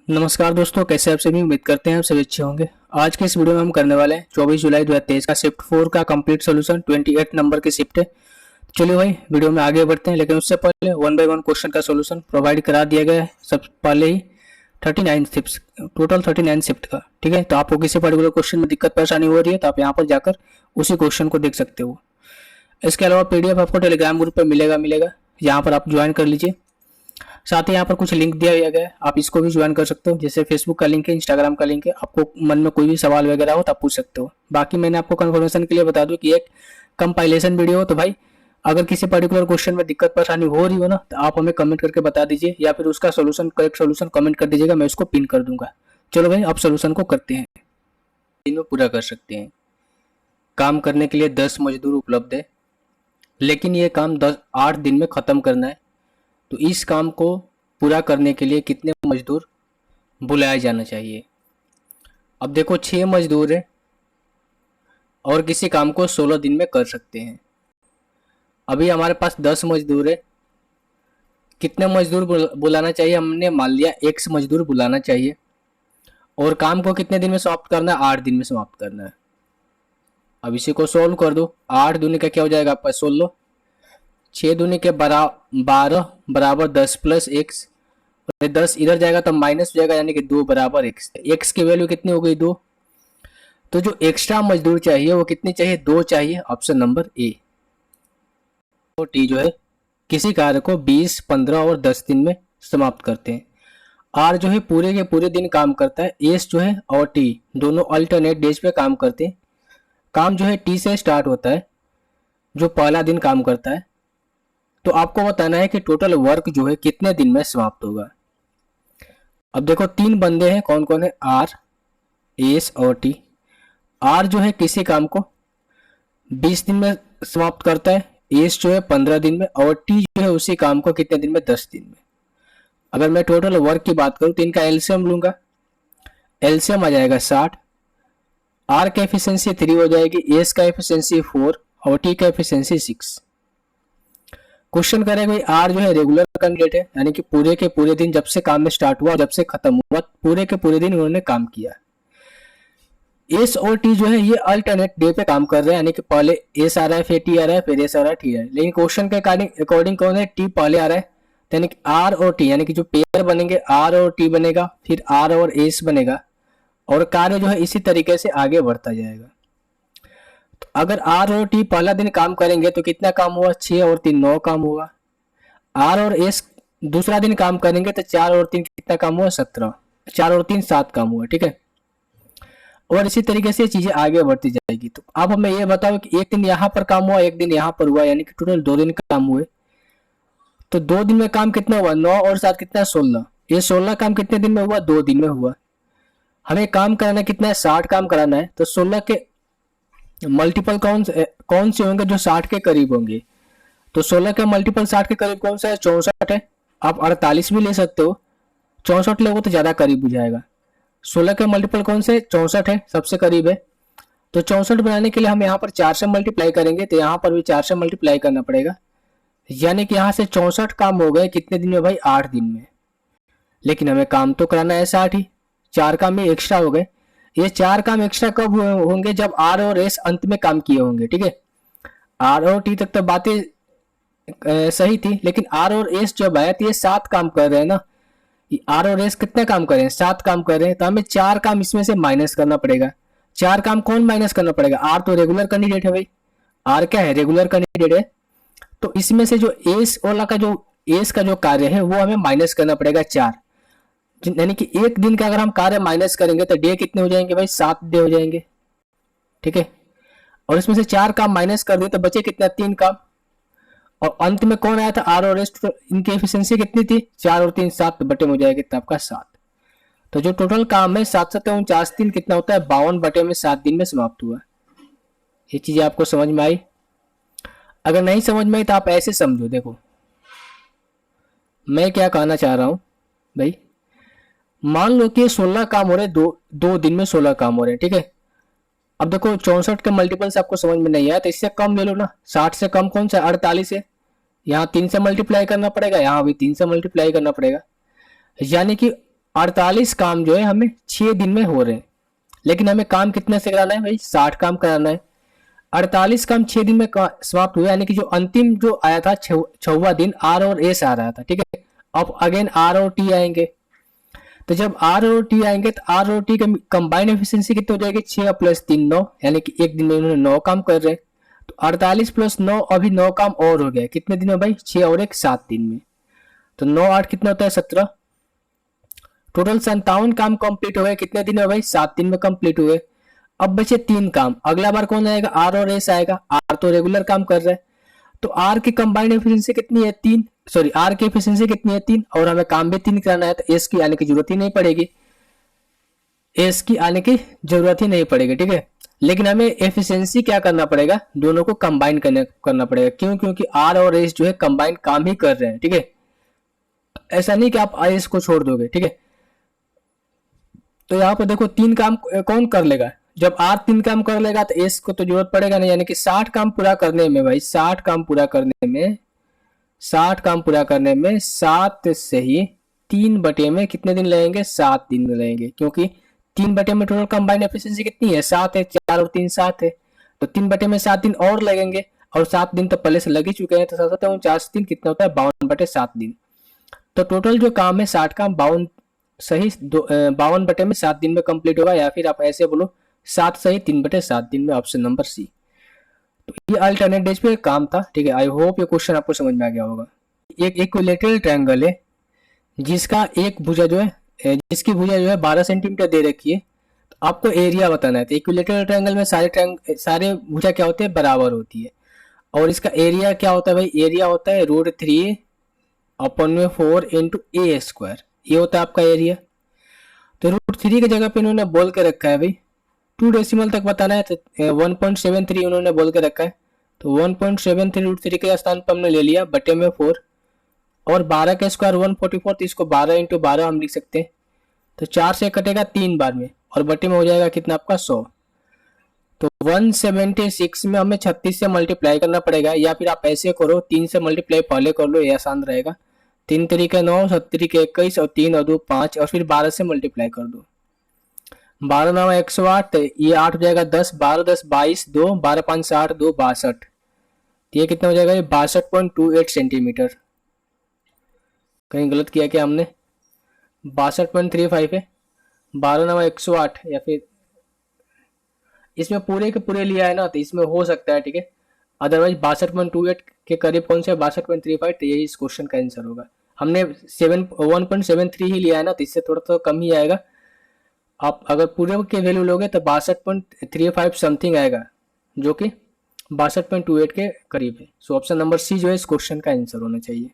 नमस्कार दोस्तों, कैसे आप सभी। उम्मीद करते हैं आप सभी अच्छे होंगे। आज के इस वीडियो में हम करने वाले हैं 24 जुलाई 2023 का शिफ्ट 4 का कंप्लीट सॉल्यूशन। 28 नंबर की शिफ्ट है। चलिए भाई वीडियो में आगे बढ़ते हैं, लेकिन उससे पहले वन बाय वन क्वेश्चन का सॉल्यूशन प्रोवाइड करा दिया गया है सब पहले ही। 39 शिफ्ट, टोटल 39 शिफ्ट का, ठीक है। तो आपको किसी पर्टिकुलर क्वेश्चन में दिक्कत परेशानी हो रही है तो आप यहाँ पर जाकर उसी क्वेश्चन को देख सकते हो। इसके अलावा पीडीएफ आपको टेलीग्राम ग्रुप पर मिलेगा, यहाँ पर आप ज्वाइन कर लीजिए। साथ ही यहाँ पर कुछ लिंक दिया गया है, आप इसको भी ज्वाइन कर सकते हो। जैसे फेसबुक का लिंक है, इंस्टाग्राम का लिंक है। आपको मन में कोई भी सवाल वगैरह हो तो आप पूछ सकते हो। बाकी मैंने आपको कंफर्मेशन के लिए बता दूं कि एक कंपाइलेशन वीडियो हो, तो भाई अगर किसी पर्टिकुलर क्वेश्चन में दिक्कत परेशानी हो रही हो ना, तो आप हमें कमेंट करके बता दीजिए, या फिर उसका सोल्यूशन, करेक्ट सोल्यूशन कमेंट कर दीजिएगा, मैं उसको पिन कर दूंगा। चलो भाई अब सोल्यूशन को करते हैं। दिन में पूरा कर सकते हैं। काम करने के लिए 10 मजदूर उपलब्ध है, लेकिन ये काम 8 दिन में खत्म करना है। तो इस काम को पूरा करने के लिए कितने मजदूर बुलाया जाना चाहिए। अब देखो 6 मजदूर है और किसी काम को 16 दिन में कर सकते हैं। अभी हमारे पास 10 मजदूर है। कितने मजदूर बुलाना चाहिए, हमने मान लिया X मजदूर बुलाना चाहिए। और काम को कितने दिन में समाप्त करना है, 8 दिन में समाप्त करना है। अब इसी को सोल्व कर दो। 8 दूनी का क्या हो जाएगा आपका 16, 6 दूनी के 12 बराबर 10 प्लस एक्स, 10 इधर जाएगा तो माइनस हो जाएगा, यानी कि 2 बराबर एक्स। एक्स की वैल्यू कितनी हो गई 2। तो जो एक्स्ट्रा मजदूर चाहिए वो कितनी चाहिए, 2 चाहिए। Option number A. तो टी जो है किसी कार्य को 20, 15 और 10 दिन में समाप्त करते हैं। आर जो है पूरे के पूरे दिन काम करता है। एस जो है और टी दोनों अल्टरनेट डेज पे काम करते हैं। काम जो है टी से स्टार्ट होता है, जो पहला दिन काम करता है। तो आपको बताना है कि टोटल वर्क जो है कितने दिन में समाप्त होगा। अब देखो 3 बंदे हैं, कौन कौन है, आर, एस और टी। आर जो है किसी काम को 20 दिन में समाप्त करता है, एस जो है 15 दिन में, और टी जो है उसी काम को कितने दिन में, 10 दिन में। अगर मैं टोटल वर्क की बात करूं तो इनका एलसीएम लूंगा। एलसीएम आ जाएगा 60। आर का एफिशिएंसी 3 हो जाएगी, एस का एफिशिएंसी 4 और टी का एफिशिएंसी 6। क्वेश्चन करेगा भाई आर जो है रेगुलर कैंडिडेट है, यानी कि पूरे के पूरे दिन जब से काम में स्टार्ट हुआ जब से खत्म हुआ पूरे के पूरे दिन उन्होंने काम किया। एस और टी जो है ये अल्टरनेट डे पे काम कर रहे हैं, यानी कि पहले एस आ रहा है फिर टी आ रहा है फिर एस आ रहा है टी आ रहा है। लेकिन क्वेश्चन के अकॉर्डिंग कौन है, टी पहले आ रहा है। यानी कि आर और टी, यानी कि जो पेयर बनेंगे आर और टी बनेगा, फिर आर और एस बनेगा, और कार्य जो है इसी तरीके से आगे बढ़ता जाएगा। तो अगर आर और टी पहला दिन काम करेंगे तो कितना काम हुआ, 6 और 3 9 काम हुआ। आर और एस दूसरा दिन काम करेंगे तो 4 और 3 कितना काम हुआ, 17। 4 और 3 7 काम हुआ, ठीक है। और इसी तरीके से चीजें आगे बढ़ती जाएगी। तो आप हमें ये बताओ कि एक दिन यहाँ पर काम हुआ एक दिन यहाँ पर हुआ, यानी कि टोटल 2 दिन काम हुए। तो 2 दिन में काम कितना हुआ, 9 और 7 कितना, 16। ये 16 काम कितने दिन में हुआ, 2 दिन में हुआ। हमें काम कराना कितना है, 60 काम कराना है। तो 16 के मल्टीपल कौन से होंगे जो 60 के करीब होंगे। तो 16 का मल्टीपल 60 के करीब कौन सा है, 64 है। आप 48 भी ले सकते हो, 64 लोगों तो ज्यादा करीब हो जाएगा। 16 के मल्टीपल कौन से, 64 है, सबसे करीब है। तो 64 बनाने के लिए हम यहाँ पर 4 से मल्टीप्लाई करेंगे, तो यहाँ पर भी 4 से मल्टीप्लाई करना पड़ेगा। यानी कि यहाँ से 64 काम हो गए कितने दिन में भाई, 8 दिन में। लेकिन हमें काम तो कराना है 60 ही। 4 काम ये एक्स्ट्रा हो गए। ये 4 काम एक्स्ट्रा कब होंगे, जब आर और एस अंत में काम किए होंगे, ठीक है। आर और टी तक तो बातें सही थी, लेकिन आर और एस जब आया तो ये 7 काम कर रहे हैं ना। आर और एस कितने काम कर रहे हैं, 7 काम कर रहे हैं। तो हमें 4 काम इसमें से माइनस करना पड़ेगा। 4 काम कौन माइनस करना पड़ेगा, आर तो रेगुलर कैंडिडेट है भाई। आर क्या है, रेगुलर कैंडिडेट है। तो इसमें से जो एस वाला का जो एस का जो कार्य है वो हमें माइनस करना पड़ेगा 4। यानी कि एक दिन का अगर हम कार्य माइनस करेंगे तो डे कितने हो जाएंगे भाई, 7 डे हो जाएंगे, ठीक है। और इसमें से 4 काम माइनस कर दिए तो बचे कितना, 3 काम। और अंत में कौन आया था, आर और एस। तो इनकी एफिशिएंसी कितनी थी, 4 और 3 7, बटे में हो जाएगा कितना आपका 7। तो जो टोटल काम है 7 7 49 दिन कितना होता है, 52 बटे में 7 दिन में समाप्त हुआ। ये चीजें आपको समझ में आई। अगर नहीं समझ में आई तो आप ऐसे समझो, देखो मैं क्या कहना चाह रहा हूं भाई। मान लो कि 16 काम हो रहे, दो दिन में 16 काम हो रहे हैं, ठीक है। अब देखो 64 के मल्टीपल से आपको समझ में नहीं आया तो इससे कम ले लो ना। 60 से कम कौन सा, 48 है। यहाँ 3 से मल्टीप्लाई करना पड़ेगा, यहाँ भी 3 से मल्टीप्लाई करना पड़ेगा। यानी कि 48 काम जो है हमें 6 दिन में हो रहे हैं, लेकिन हमें काम कितने से कराना है भाई, 60 काम कराना है। 48 काम 6 दिन में समाप्त हुए, यानी कि जो अंतिम जो आया था 6वां दिन आर और एस आ रहा था, ठीक है। अब अगेन आर और टी आएंगे, तो जब आर और टी आएंगे तो आर और टी कंबाइंड एफिशिएंसी कितनी हो जाएगी, 6 प्लस 3 9, यानी कि एक दिन में उन्होंने 9 काम कर रहे हैं। तो 48 प्लस 9, अभी 9 काम और हो गया, कितने दिन में भाई, 6 और 1 7 दिन में। तो 9 8 कितना होता है, 17। टोटल 57 काम कंप्लीट हो गए, कितने दिन में भाई, 7 दिन में कंप्लीट हुए। अब बचे 3 काम, अगला बार कौन आएगा, आर और एस आएगा। आर तो रेगुलर काम कर रहा है, तो आर की कंबाइंड एफिशिएंसी कितनी है, 3, सॉरी आर की एफिशिएंसी कितनी है, 3, और हमें काम भी 3 कराना है, तो एस की आने की जरूरत ही नहीं पड़ेगी, एस की आने की जरूरत ही नहीं पड़ेगी, ठीक है। लेकिन हमें एफिशिएंसी क्या करना पड़ेगा, दोनों को कंबाइन करना पड़ेगा। क्यों, क्योंकि आर और एस जो है कंबाइन काम ही कर रहे हैं, ठीक है। ऐसा नहीं कि आप एस को छोड़ दोगे, ठीक है। तो यहाँ पर देखो 3 काम कौन कर लेगा, जब आर 3 काम कर लेगा तो एस को तो जरूरत पड़ेगा नहीं, यानी कि 60 काम पूरा करने में भाई, 60 काम पूरा करने में, 60 काम पूरा करने में 7 से ही 3 बटे में कितने दिन लगेंगे, 7 दिन लगेंगे, क्योंकि 3 बटे में टोटल कंबाइंड एफिशिएंसी कितनी है, 7 है, 4 और 3 7 है, तो 3 बटे में 7 दिन और लगेंगे, और 7 दिन तो पहले से लग ही चुके हैं, तो 7 कितना होता है, 52 बटे 7 दिन। तो टोटल जो काम है 60 काम 52 सही 52 बटे में 7 दिन में कंप्लीट होगा, या फिर आप ऐसे बोलो 7 सही 3 बटे 7 दिन में, ऑप्शन नंबर सी। तो ये अल्टरनेट डेज पे काम था, ठीक है। आई होप ये क्वेश्चन आपको समझ में आ गया होगा। एक इक्विलेटरल ट्रायंगल है जिसका एक भुजा जो है, जिसकी भुजा जो है 12 सेंटीमीटर दे रखी है, तो आपको एरिया बताना है। तो इक्विलेटरल ट्रायंगल में सारे भुजा क्या होते हैं, बराबर होती है, और इसका एरिया क्या होता है भाई, एरिया होता है √3 अपॉन में 4 इंटू ए स्क्वायर, ये होता है आपका एरिया। तो √3 की जगह पे इन्होंने बोल के रखा है भाई 2 डेसिमल तक बताना है, तो 1.73 उन्होंने बोल के रखा है, तो 1.73 √3 के स्थान पर हमने ले लिया बटे में 4, और 12 का स्क्वायर 144, तो इसको 12 इंटू 12 हम लिख सकते हैं। तो 4 से कटेगा 3 बार में, और बटे में हो जाएगा कितना आपका 100। तो 176 में हमें 36 से मल्टीप्लाई करना पड़ेगा, या फिर आप ऐसे करो 3 से मल्टीप्लाई पहले कर लो, ये आसान रहेगा। 3 तरीके 9, 7 तरीके 21, और 3 और 2 5, और फिर 12 से मल्टीप्लाई कर दो। 12 9 108, ये 8 हो जाएगा 10, 12 10 22, 2 12 5 60, 2 62, ये कितना हो जाएगा, ये 62.28 सेंटीमीटर। कहीं गलत किया क्या हमने, 62.35 है, 12 9 108, या फिर इसमें पूरे के पूरे लिया है ना, तो इसमें हो सकता है, ठीक है। अदरवाइज 62.28 के करीब कौन से 62.35, तो यही इस क्वेश्चन का आंसर होगा। हमने 1.73 ही लिया है ना, तो इससे थोड़ा तो कम ही आएगा। आप अगर पूरे के वैल्यू लोगे तो 62.35 समथिंग आएगा, जो कि 62.28 के करीब है। सो ऑप्शन नंबर सी जो है इस क्वेश्चन का आंसर होना चाहिए।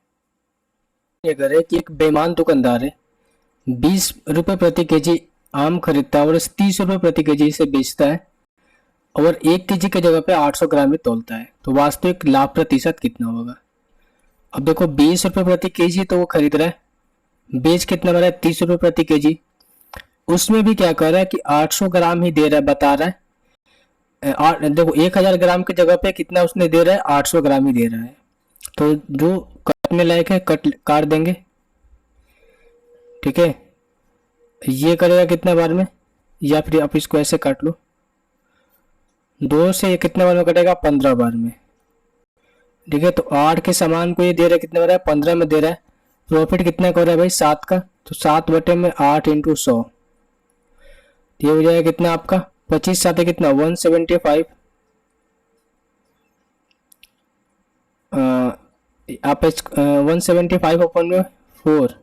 अगर है कि एक बेईमान दुकानदार है, 20 रुपये प्रति केजी आम खरीदता है और 30 रुपये प्रति केजी से बेचता है, और 1 केजी की जगह पे 800 ग्राम में तोलता है, तो वास्तविक लाभ प्रतिशत कितना होगा। अब देखो 20 रुपये प्रति केजी तो वो खरीद रहा है, बेच कितना रहा है, 30 रुपये प्रति केजी। उसमें भी क्या कर रहा है कि 800 ग्राम ही दे रहा है, बता रहा है। देखो 1000 ग्राम की जगह पे कितना उसने दे रहा है, 800 ग्राम ही दे रहा है। तो जो काटने लायक है काट देंगे, ठीक है। ये करेगा कितने बार में, या फिर आप इसको ऐसे काट लो, 2 से ये कितने बार में कटेगा, 15 बार में, ठीक है। तो 8 के सामान को ये दे रहा है कितने बार है, 15 में दे रहा है। प्रॉफिट कितना कर रहा है भाई, 7 का, तो 7 बटे में 8 इंटू 100, ये हो जाएगा कितना आपका 25 7 है कितना 175। आप 175 अपन में 4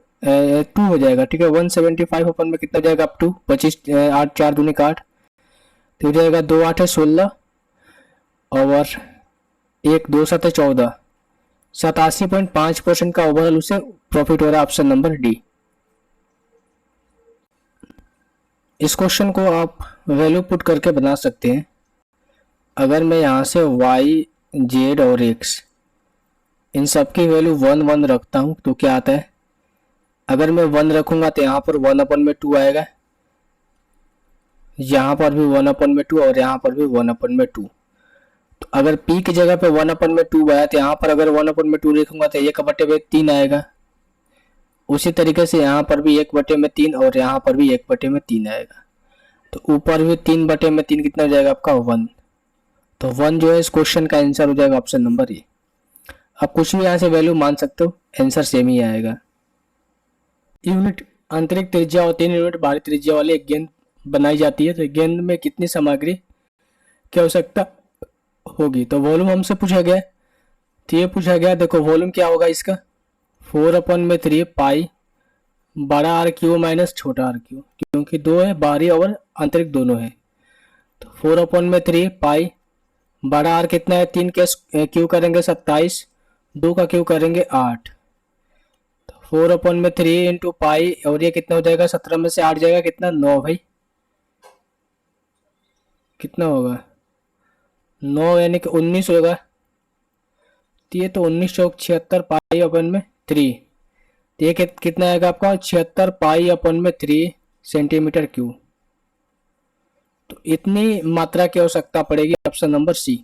2 हो जाएगा, ठीक है। 175 अपन में कितना जाएगा, अप टू 25 8 4 दूनी 8, तो हो जाएगा 2 8 है 16, और 1 2 7 है 14, 87.5% का ओवरऑल उसे प्रॉफिट हो रहा है, ऑप्शन नंबर डी। इस क्वेश्चन को आप वैल्यू पुट करके बना सकते हैं। अगर मैं यहाँ से y z और x इन सब की वैल्यू 1 1 रखता हूँ तो क्या आता है, अगर मैं 1 रखूँगा तो यहाँ पर 1/2 आएगा, यहाँ पर भी 1/2, और यहाँ पर भी 1/2। तो अगर p की जगह पे 1/2 आया तो यहाँ पर अगर 1/2 लिखूंगा तो 1/3 आएगा, उसी तरीके से यहाँ पर भी 1/3 और यहाँ पर भी 1/3 आएगा। तो ऊपर भी 3/3 कितना हो जाएगा आपका 1। तो 1 जो है इस क्वेश्चन का आंसर हो जाएगा ऑप्शन नंबर ए। आप कुछ भी यहाँ से वैल्यू मान सकते हो, आंसर सेम ही आएगा। यूनिट आंतरिक त्रिज्या और 3 यूनिट बाहरी त्रिज्या वाली एक गेंद बनाई जाती है, तो गेंद में कितनी सामग्री की आवश्यकता होगी। तो वॉल्यूम हमसे पूछा गया, तो ये पूछा गया, देखो वॉल्यूम क्या होगा इसका 4/3 पाई बड़ा आर क्यू माइनस छोटा आर क्यू, क्योंकि दो है बाहरी और आंतरिक दोनों है। तो 4/3 पाई बड़ा आर कितना है 3 के क्यू करेंगे 27, 2 का क्यू करेंगे 8। तो 4/3 इंटू पाई और ये कितना हो जाएगा 17 में से 8 जाएगा कितना 9 भाई, कितना होगा 9 यानी कि 19 होगा। तो ये तो 19 चौक 76 पाई अपन में 3, तो ये कितना आएगा आपका 76 पाई अपन में 3 सेंटीमीटर क्यूब। तो इतनी मात्रा की आवश्यकता पड़ेगी, ऑप्शन नंबर सी।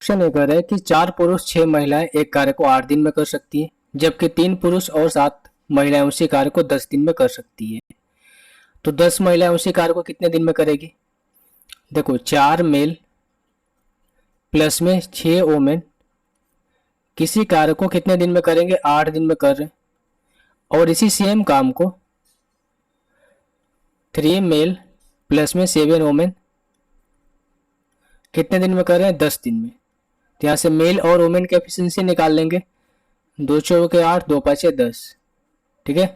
क्वेश्चन ये कह रहा है कि 4 पुरुष 6 महिलाएं एक कार्य को 8 दिन में कर सकती हैं, जबकि 3 पुरुष और 7 महिलाएं उसी कार्य को 10 दिन में कर सकती है। तो 10 महिलाएं उसी कार्य को कितने दिन में करेगी। देखो 4 मेल प्लस में 6 वोमेन किसी कार्य को कितने दिन में करेंगे 8 दिन में कर रहे हैं। और इसी सेम काम को 3 मेल प्लस में 7 वोमेन कितने दिन में कर रहे हैं 10 दिन में। तो यहाँ से मेल और वोमेन की एफिशिएंसी निकाल लेंगे, 2 चौके 8, 2 5 10, ठीक है।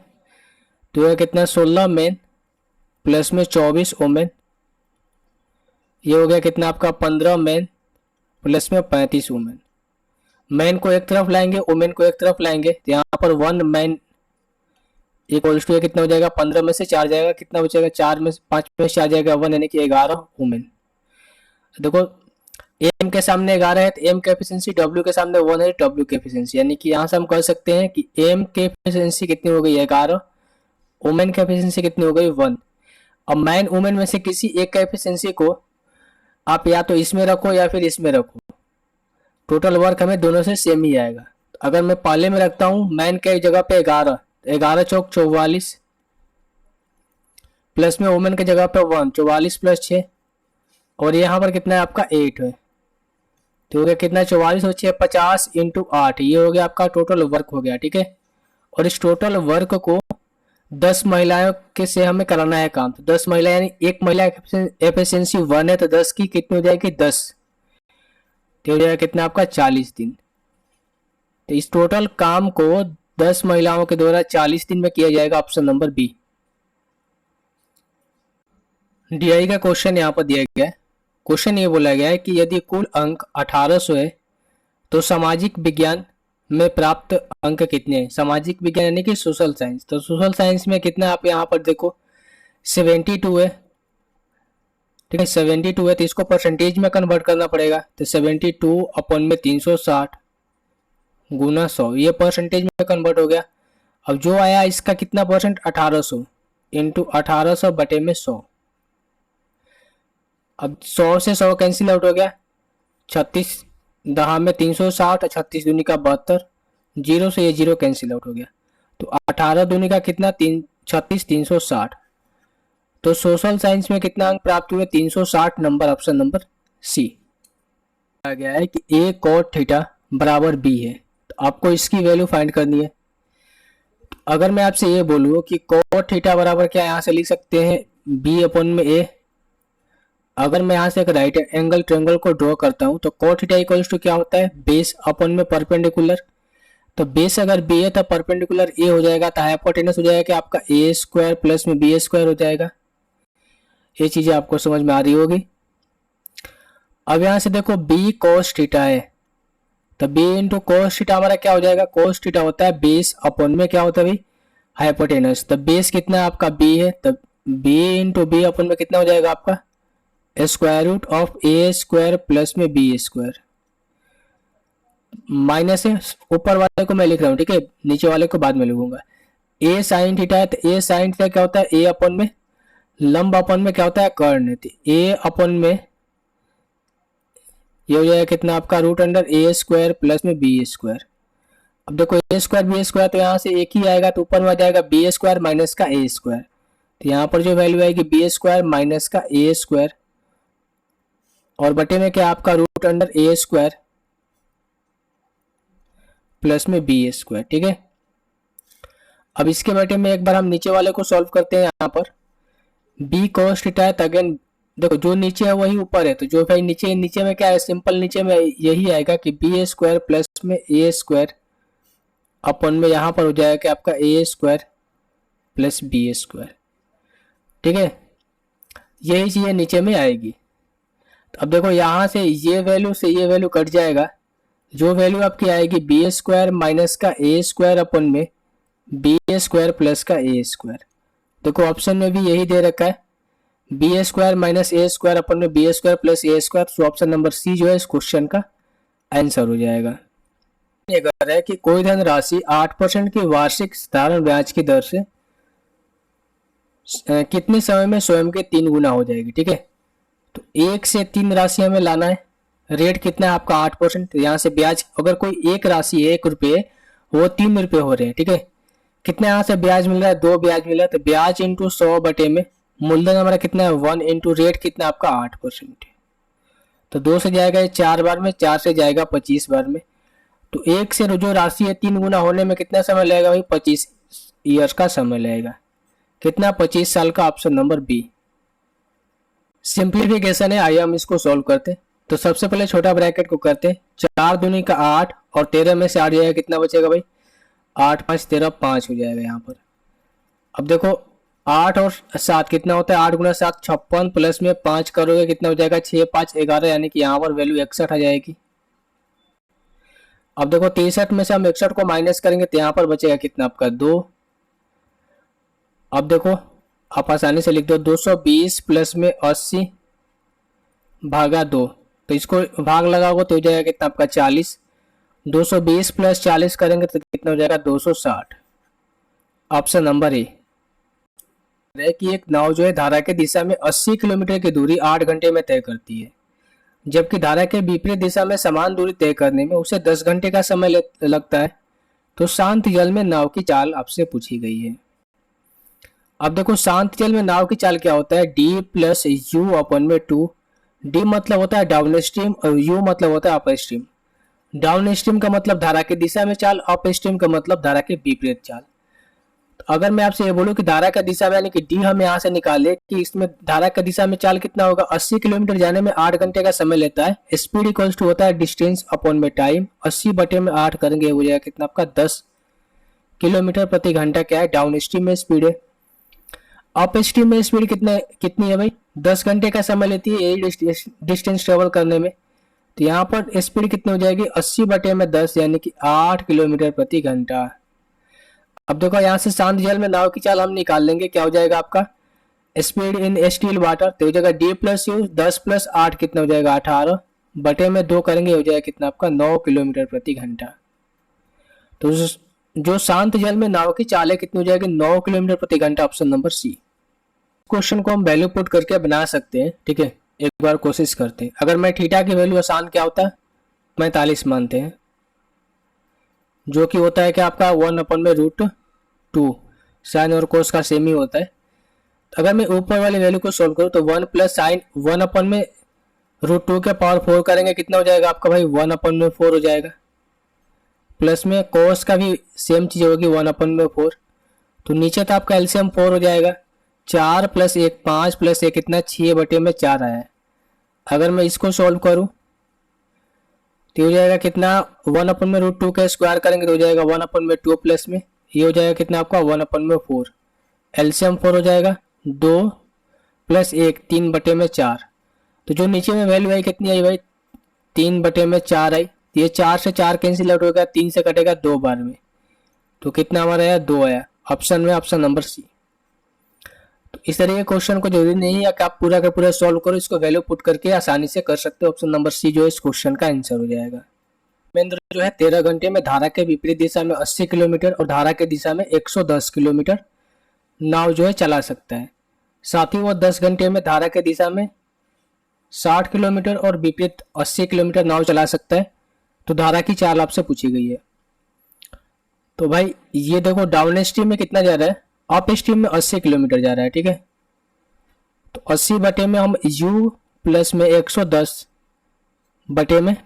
तो यह कितना 16 मेन प्लस में 24 वोमेन, ये हो गया कितना आपका 15 मेन प्लस में 35 वोमेन। मैन को एक तरफ लाएंगे वोमेन को एक तरफ लाएंगे, तो यहाँ पर 1 मैन इक्वल्स टू कितना हो जाएगा 15 में से 4 जाएगा कितना बचेगा 4 में 5 में से 4 जाएगा 1 यानी कि 11 वोमेन। देखो एम के सामने 11 है तो एम की एफिशिएंसी, डब्ल्यू के सामने 1 है डब्ल्यू की एफिशिएंसी, यानी कि यहाँ से हम कह सकते हैं कि एम की एफिशिएंसी कितनी हो गई 11, वोमेन की एफिशिएंसी कितनी हो गई 1। अब मैन वोमेन में से किसी एक का एफिशिएंसी को आप या तो इसमें रखो या फिर इसमें रखो, टोटल वर्क हमें दोनों से सेम ही आएगा। अगर मैं पहले में रखता हूँ मैन के जगह पे 11, 11 चौक 44 प्लस में वोमेन की जगह पे 1, 44 प्लस 6 और यहाँ पर कितना है आपका 8 है, तो हो गया कितना 44 और 6 50 इंटू 8, ये हो गया आपका टोटल वर्क हो गया, ठीक है। और इस टोटल वर्क को 10 महिलाओं के से हमें कराना है काम, तो 10 महिला यानी एक महिला एफिशिएंसी 1 है, तो 10 की कितनी हो जाएगी 10, तो हो जाएगा कितना आपका 40 दिन। तो इस टोटल काम को 10 महिलाओं के द्वारा 40 दिन में किया जाएगा, ऑप्शन नंबर बी। डीआई का क्वेश्चन यहाँ पर दिया गया है। क्वेश्चन ये बोला गया है कि यदि कुल अंक 1800 है तो सामाजिक विज्ञान में प्राप्त अंक कितने हैं। सामाजिक विज्ञान यानी कि सोशल साइंस, तो सोशल साइंस में कितना आप यहाँ पर देखो 72 है, ठीक है 72 है, तो इसको परसेंटेज में कन्वर्ट करना पड़ेगा, तो 72 अपन में 360 गुना 100, ये परसेंटेज में कन्वर्ट हो गया। अब जो आया इसका कितना परसेंट 1800 इंटू 1800 बटे में 100। अब 100 से 100 कैंसिल आउट हो गया, 36 दहा में 360, 36 दूनी का 72, जीरो से ये जीरो कैंसिल आउट हो गया, तो 18 दूनी का कितना 36 360। तो सोशल साइंस में कितना अंक प्राप्त हुए 360 नंबर, ऑप्शन नंबर सी। कहा गया है कि a cot थीटा बराबर b है, तो आपको इसकी वैल्यू फाइंड करनी है। अगर मैं आपसे ये बोलूँ कि cot थीटा बराबर क्या, यहाँ से लिख सकते हैं b अपन में a। अगर मैं यहाँ से एक राइट एंगल ट्रायंगल को ड्रॉ करता हूँ तो cot थीटा इक्वल्स टू क्या होता है बेस अपन में परपेंडिकुलर, तो बेस अगर b है तो परपेंडिकुलर a हो जाएगा, तो हाइपोटेनस हो जाएगा कि आपका a स्क्वायर प्लस में b स्क्वायर हो जाएगा। ये चीजें आपको समझ में आ रही होगी। अब यहाँ से देखो b cos थीटा है, तो b इंटू cos थीटा हमारा क्या हो जाएगा, cos थीटा होता है बेस अपन में क्या होता है भाई हाइपोटेनस, तो बेस कितना है आपका b है, तो b इंटू b अपन में कितना हो जाएगा आपका square root of a square plus में b स्क्वायर, माइनस है ऊपर वाले को मैं लिख रहा हूँ, ठीक है नीचे वाले को बाद में लिखूंगा। a साइन थीटा है, तो a साइन थीटा क्या होता है a अपन में लंब अपन में क्या होता है कर्ण, तो a अपन में ये हो जाएगा कितना आपका root under a square plus में b स्क्वायर। अब देखो ए स्क्वायर बी स्क्वायर, तो यहाँ से एक ही आएगा तो ऊपर में आ जाएगा बी स्क्वायर माइनस का ए स्क्वायर। तो यहाँ पर जो वैल्यू आएगी बी स्क्वायर माइनस का ए स्क्वायर, और बटे में क्या आपका रूट अंडर ए स्क्वायर प्लस में बी स्क्वायर। ठीक है, अब इसके बटे में एक बार हम नीचे वाले को सॉल्व करते हैं। यहाँ पर बी कॉस थीटा है, तो अगेन देखो जो नीचे है वही ऊपर है, तो जो भाई नीचे नीचे में क्या है, सिंपल नीचे में यही आएगा कि बी स्क्वायर प्लस में ए स्क्वायर अपन में यहाँ पर हो जाएगा कि आपका ए स्क्वायर प्लस बी स्क्वायर। ठीक है, यही चीज़ें नीचे में आएगी। तो अब देखो यहाँ से ये वैल्यू कट जाएगा, जो वैल्यू आपकी आएगी बी स्क्वायर माइनस का ए स्क्वायर अपन में बी स्क्वायर प्लस का ए स्क्वायर। देखो ऑप्शन में भी यही दे रखा है, बी स्क्वायर माइनस ए स्क्वायर अपन में बी स्क्वायर प्लस ए स्क्वायर। तो ऑप्शन नंबर सी जो है इस क्वेश्चन का आंसर हो जाएगा। अगर है कि कोई धनराशि 8% की वार्षिक साधारण ब्याज की दर से कितने समय में स्वयं के 3 गुना हो जाएगी। ठीक है, तो 1 से 3 राशि हमें लाना है। रेट कितना है आपका 8%, तो यहाँ से ब्याज अगर कोई एक राशि है 1 रुपये, वो 3 रुपये हो रहे हैं। ठीक है, कितना यहाँ से ब्याज मिल रहा है, 2 ब्याज मिल रहा है, तो ब्याज इंटू 100 बटे में मूलधन हमारा कितना है 1 इंटू रेट कितना आपका 8%। तो 2 से जाएगा ये 4 बार में, 4 से जाएगा 25 बार में। तो 1 से जो राशि है 3 गुना होने में कितना समय लगेगा भाई, 25 ईयर्स का समय लगेगा। कितना, 25 साल का, ऑप्शन नंबर बी। सिंप्लीफिकेशन है, आइए हम इसको सॉल्व करते। तो सबसे पहले छोटा ब्रैकेट को करते, 4 दूनी का 8 और 13 में से 8 जाएगा, कितना बचेगा भाई 8 5 13 5 हो जाएगा यहाँ पर। अब देखो 8 और 7 कितना होता है, 8 गुना 7 56 प्लस में 5 करोगे कितना हो जाएगा 6 5 11, यानी कि यहाँ पर वैल्यू 61 आ जाएगी। अब देखो 63 में से हम 61 को माइनस करेंगे तो यहाँ पर बचेगा कितना आपका 2। अब देखो आप आसानी से लिख दो 220 प्लस में 80 भागा 2, तो इसको भाग लगाओगे तो हो जाएगा कितना आपका 40। 220 प्लस 40 करेंगे तो कितना हो जाएगा 260। ऑप्शन नंबर ए है कि एक नाव जो है धारा के दिशा में 80 किलोमीटर की दूरी 8 घंटे में तय करती है, जबकि धारा के विपरीत दिशा में समान दूरी तय करने में उसे 10 घंटे का समय लगता है। तो शांत जल में नाव की चाल आपसे पूछी गई है। अब देखो शांत जल में नाव की चाल क्या होता है, डी प्लस यू अपन में 2। डी मतलब होता है डाउन स्ट्रीम और यू मतलब होता है अप स्ट्रीम। डाउन स्ट्रीम का मतलब धारा की दिशा में चाल, अप स्ट्रीम का मतलब धारा के विपरीत चाल। तो अगर मैं आपसे ये बोलूं कि धारा का दिशा में यानी कि डी हम यहाँ से निकाले कि इसमें धारा का दिशा में चाल कितना होगा, 80 किलोमीटर जाने में 8 घंटे का समय लेता है। स्पीड इक्वल्स टू होता है डिस्टेंस अपॉन में टाइम, 80 बटे में 8 करेंगे हो जाएगा कितना आपका 10 किलोमीटर प्रति घंटा क्या है डाउन स्ट्रीम में स्पीड है। अप स्ट्रीम में स्पीड कितनी है भाई, 10 घंटे का समय लेती है यही डिस्टेंस ट्रेवल करने में। तो यहाँ पर स्पीड कितनी हो जाएगी 80 बटे में 10 यानी कि 8 किलोमीटर प्रति घंटा। अब देखो यहाँ से शांत जल में नाव की चाल हम निकाल लेंगे, क्या हो जाएगा आपका स्पीड इन स्टील वाटर, तो हो जाएगा डी प्लस यू 10 प्लस 8 कितना हो जाएगा 18 बटे में 2 करेंगे हो जाएगा कितना आपका 9 किलोमीटर प्रति घंटा। तो जो शांत जल में नाव की चाल है कितनी हो जाएगी 9 किलोमीटर प्रति घंटा, ऑप्शन नंबर सी। क्वेश्चन को हम वैल्यू पुट करके बना सकते हैं। ठीक है, एक बार कोशिश करते हैं। अगर मैं थीटा की वैल्यू आसान क्या होता है 45 मानते हैं, जो कि होता है कि आपका 1/√2, साइन और कोस का सेम ही होता है। तो अगर मैं ऊपर वाली वैल्यू को सोल्व करूँ तो 1 प्लस साइन 1/√2 के पावर 4 करेंगे कितना हो जाएगा आपका भाई 1/4 हो जाएगा। प्लस में कोस का भी सेम चीज़ होगी 1/4। तो नीचे तो आपका एलसीएम 4 हो जाएगा, 4 प्लस 1 5 प्लस 1 कितना 6 बटे में 4 आया है। अगर मैं इसको सॉल्व करूँ तो हो जाएगा कितना 1/√2 का स्क्वायर करेंगे तो हो जाएगा 1/2 प्लस में ये हो जाएगा कितना आपका 1/4। एलसीएम 4 हो जाएगा 2 प्लस 1 3 बटे में 4। तो जो नीचे में वैल्यू आई कितनी आई भाई 3 बटे में 4 आई। ये 4 से 4 कैंसिल आउट होगा, 3 से कटेगा 2 बार में, तो कितना हमारा आया 2 आया ऑप्शन में, ऑप्शन नंबर सी। तो इस तरह के क्वेश्चन को जरूरी नहीं है कि आप पूरा का पूरा सॉल्व करो, इसको वैल्यू पुट करके आसानी से कर सकते हो। ऑप्शन नंबर सी जो है इस क्वेश्चन का आंसर हो जाएगा। महेंद्र जो है 13 घंटे में धारा के विपरीत दिशा में 80 किलोमीटर और धारा के दिशा में 110 किलोमीटर नाव जो है चला सकता है। साथ ही वो 10 घंटे में धारा के दिशा में 60 किलोमीटर और विपरीत 80 किलोमीटर नाव चला सकता है। तो धारा की चाल आपसे पूछी गई है। तो भाई ये देखो डाउन स्ट्रीम में कितना जा रहा है, अप स्ट्रीम में 80 किलोमीटर जा रहा है, ठीक है। तो 80 बटे में हम u प्लस में 110 बटे में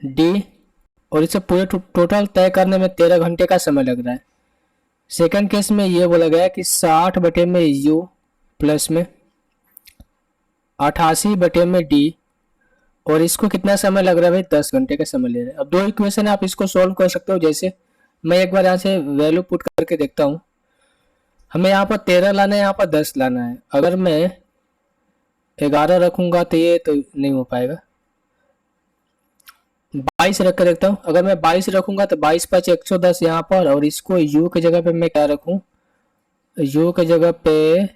d, और इसे पूरे टोटल तय करने में 13 घंटे का समय लग रहा है। सेकंड केस में ये बोला गया कि 60 बटे में u प्लस में 88 बटे में d, और इसको कितना समय लग रहा है भाई, 10 घंटे का समय ले रहे हैं। अब दो इक्वेशन है, आप इसको सॉल्व कर सकते हो। जैसे मैं एक बार यहाँ से वैल्यू पुट करके देखता हूँ। हमें यहाँ पर 13 लाना है, यहाँ पर 10 लाना है। अगर मैं 11 रखूंगा तो ये तो नहीं हो पाएगा। 22 रख कर देखता हूँ। अगर मैं 22 रखूंगा तो 22 5 110 यहाँ पर, और इसको u की जगह पे मैं क्या रखूँ, u की जगह पे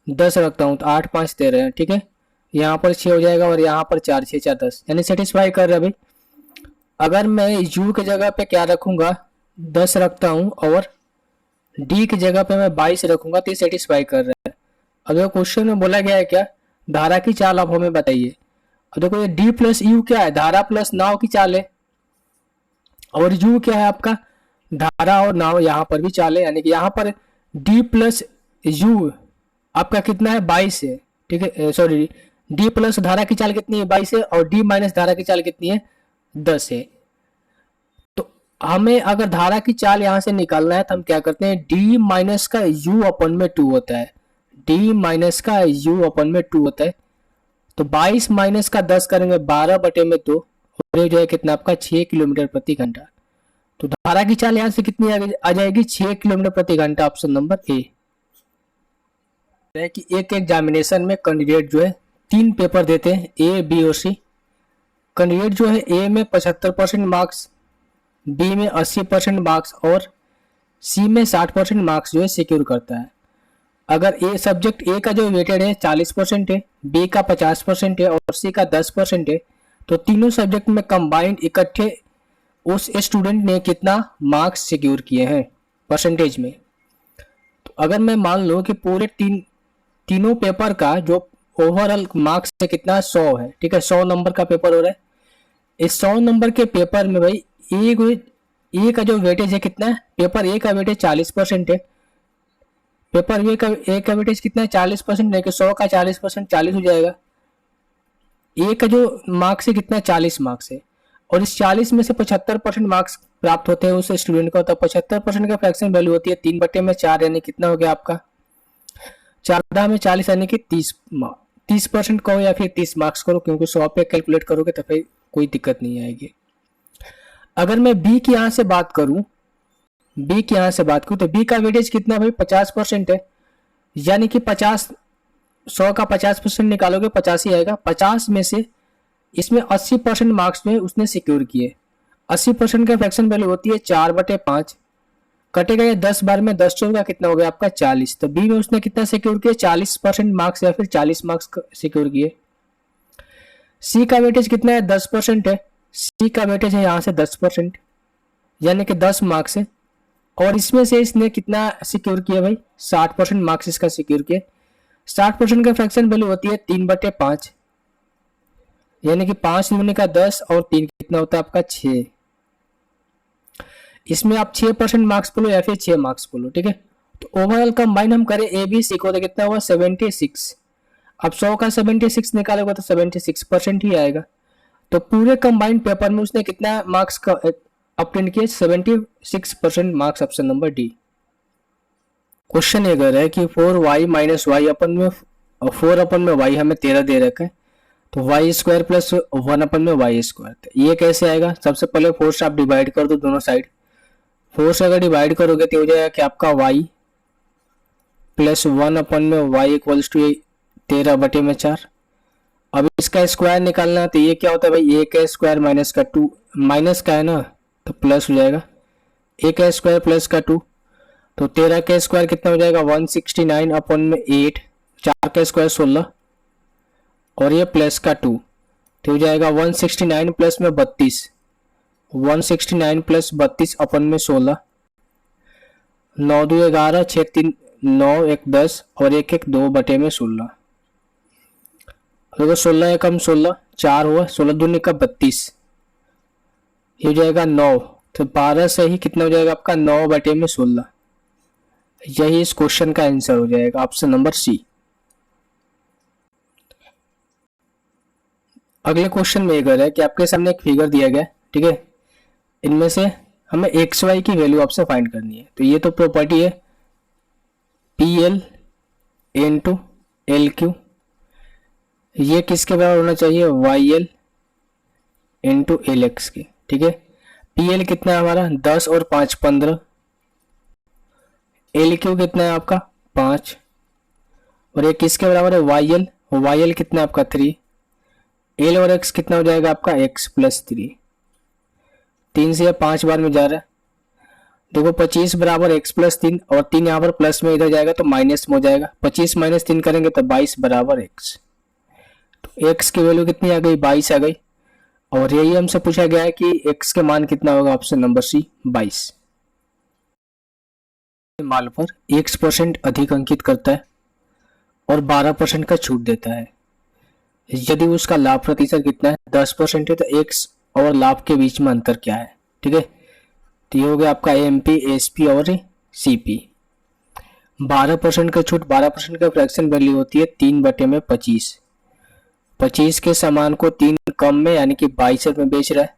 10 रखता हूँ तो 8 5 13 है, ठीक है। यहाँ पर 6 हो जाएगा और यहाँ पर 4 6 4 10, यानी सेटिस्फाई कर रहा है भाई। अगर मैं u की जगह पे क्या रखूंगा, 10 रखता हूँ, और d की जगह पे मैं 22 रखूंगा तो ये सेटिस्फाई कर रहा है। अब देखो क्वेश्चन में बोला गया है क्या, धारा की चाल आप हमें बताइए। अब देखो ये d प्लस यू क्या है, धारा प्लस नाव की चाल है, और u क्या है आपका, धारा और नाव, यहाँ पर भी चाल है। यानी कि यहाँ पर d प्लस यू आपका कितना है, 22 है, ठीक है। सॉरी, d प्लस धारा की चाल कितनी है, 22 है, और d माइनस धारा की चाल कितनी है, 10 है। तो हमें अगर धारा की चाल यहाँ से निकालना है तो हम क्या करते हैं, d माइनस का u अपन में 2 होता है, d माइनस का u अपन में 2 होता है। तो 22 माइनस का 10 करेंगे 12 बटे में 2, और ये जो है कितना आपका 6 किलोमीटर प्रति घंटा। तो धारा की चाल यहाँ से कितनी आ जाएगी, 6 किलोमीटर प्रति घंटा। ऑप्शन नंबर ए है कि एक एग्जामिनेशन में कैंडिडेट जो है 3 पेपर देते हैं, ए बी और सी। कैंडिडेट जो है ए में 75% मार्क्स, बी में 80% मार्क्स, और सी में 60% मार्क्स जो है सिक्योर करता है। अगर ए सब्जेक्ट ए का जो वेटेड है 40% है, बी का 50% है, और सी का 10% है, तो तीनों सब्जेक्ट में कंबाइंड इकट्ठे उस स्टूडेंट ने कितना मार्क्स सिक्योर किए हैं परसेंटेज में। तो अगर मैं मान लो कि पूरे तीनों पेपर का जो ओवरऑल मार्क्स है कितना, 100 है, ठीक है। 100 नंबर का पेपर हो रहा है। इस 100 नंबर के पेपर में भाई ए का जो वेटेज है कितना है, पेपर ए का वेटेज 40% है, पेपर ए का वेटेज कितना है 40%, है कि 100 का 40%, 40 हो जाएगा। ए का जो मार्क्स है कितना, 40 मार्क्स है, और इस 40 में से 75% मार्क्स प्राप्त होते हैं उस स्टूडेंट को। तो 75% का फ्रैक्शन वैल्यू होती है 3 बटे में 4, यानी कितना हो गया आपका 4 में 40, यानी कि 30% कहो या फिर 30 मार्क्स करो, क्योंकि 100 पे कैलकुलेट करोगे तो फिर कोई दिक्कत नहीं आएगी। अगर मैं बी की यहाँ से बात करूं, तो बी का वेटेज कितना भाई 50% है, यानी कि 100 का 50% निकालोगे 50 ही आएगा। 50 में से इसमें 80% मार्क्स में उसने सिक्योर किए। 80% का फ्रैक्शन वैल्यू होती है 4 बटे 5, कटेगा ये 10 बार में, 10 चौका कितना हो गया आपका 40। तो बी में उसने कितना सिक्योर किया, 40% मार्क्स या फिर 40 मार्क्स सिक्योर किए। सी का वेटेज कितना है 10% है, सी का वेटेज है यहाँ से 10%, यानी कि 10 मार्क्स है, और इसमें से इसने कितना सिक्योर किया भाई 60% मार्क्स इसका सिक्योर किया। 60% का फ्रैक्शन वैल्यू होती है 3 बटे 5, यानी कि 5 दूनी का 10 और 3 कितना होता है आपका 6। इसमें आप 6% मार्क्स बोलो या फिर 6 मार्क्स बोलो, ठीक है। तो ओवरऑल कंबाइन हम करें ए बी सी को तो कितना हुआ 76। अब 100 का 76 निकालोगे तो 76% ही आएगा। तो पूरे कंबाइंड पेपर में उसने कितना मार्क्स का ऑब्टेन किए 76% marks. Option number D. Question ये कर रहा है कि 4y माइनस वाई अपन में 4 अपन में y हमें 13 दे रखा है, तो वाई स्क्वायर प्लस 1 अपन में वाई स्क्वायर, ये कैसे आएगा। सबसे पहले 4 से आप डिवाइड कर दो दोनों साइड। 4 से अगर डिवाइड करोगे तो हो जाएगा कि आपका y प्लस 1 अपन में y इक्वल्स टू 13 बटे में 4। अब इसका स्क्वायर निकालना है तो ये क्या होता है भाई, a का स्क्वायर माइनस का 2, माइनस का है ना तो प्लस हो जाएगा, a का स्क्वायर प्लस का 2, तो 13 का स्क्वायर कितना हो जाएगा 169 अपन में 8, 4 का स्क्वायर 16 और ये प्लस का 2, तो हो जाएगा 169 प्लस में 32, 169 प्लस 32 अपन में 16, 9 2 11, 6 3 9, 1 10 और 1 1 2 बटे में 16। देखो 16 एकम 16, 4 हुआ, 16 दूनी का 32, ये हो जाएगा 9, तो 12 से ही कितना हो जाएगा आपका 9/16। यही इस क्वेश्चन का आंसर हो जाएगा, ऑप्शन नंबर सी। अगले क्वेश्चन में ये कह रहा है कि आपके सामने एक फिगर दिया गया है, ठीक है। इनमें से हमें एक्स वाई की वैल्यू आपसे फाइंड करनी है। तो ये तो प्रॉपर्टी है P L into L Q, ये किसके बराबर होना चाहिए Y L into L X के, ठीक है। पी एल कितना है हमारा 10 और 5 15, एल क्यू कितना है आपका 5, और ये किसके बराबर है वाई एल कितना है आपका 3, एल और एक्स कितना हो जाएगा आपका x प्लस 3। 3 से 5 बार में जा रहा है, देखो 25 बराबर x प्लस 3, और 3 यहाँ पर प्लस में इधर जाएगा तो माइनस में हो जाएगा, 25 माइनस 3 करेंगे तो 22 बराबर x। तो x की वैल्यू कितनी आ गई 22 आ गई, और यही हमसे पूछा गया है कि x के मान कितना होगा, ऑप्शन नंबर सी 22। माल पर x% अधिक अंकित करता है और 12% का छूट देता है, यदि उसका लाभ प्रतिशत कितना है 10% है, तो एक्स और लाभ के बीच में अंतर क्या है, ठीक है। तो ये हो गया आपका एमपी एसपी और सीपी। 12% का छूट, 12% का फ्रैक्शन वैल्यू होती है 3/25। 25 के सामान को 3 कम में यानी कि 22 में बेच रहा है।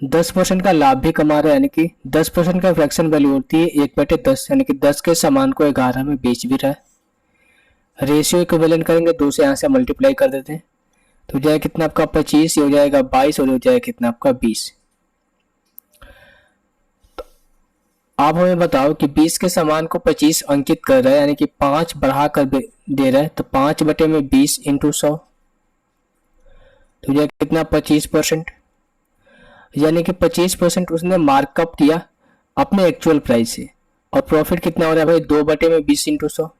10% का लाभ भी कमा रहा है, यानी कि 10% का फ्रैक्शन वैल्यू होती है 1/10, यानी कि 10 के सामान को 11 में बेच भी रहा है। रेशियो इक्विवेलेंट करेंगे, 2 से यहाँ से मल्टीप्लाई कर देते हैं, तो हो जाएगा कितना आपका 25, ये हो जाएगा 22, और हो जाएगा कितना आपका 20। तो आप हमें बताओ कि 20 के सामान को 25 अंकित कर रहा है, यानी कि 5 बढ़ा कर दे रहा है, तो 5/20 इंटू 100, तो हो जाएगा कितना 25%, यानी कि 25% उसने मार्कअप किया अपने एक्चुअल प्राइस से। और प्रॉफिट कितना हो रहा है भाई 2/20 इंटू 100।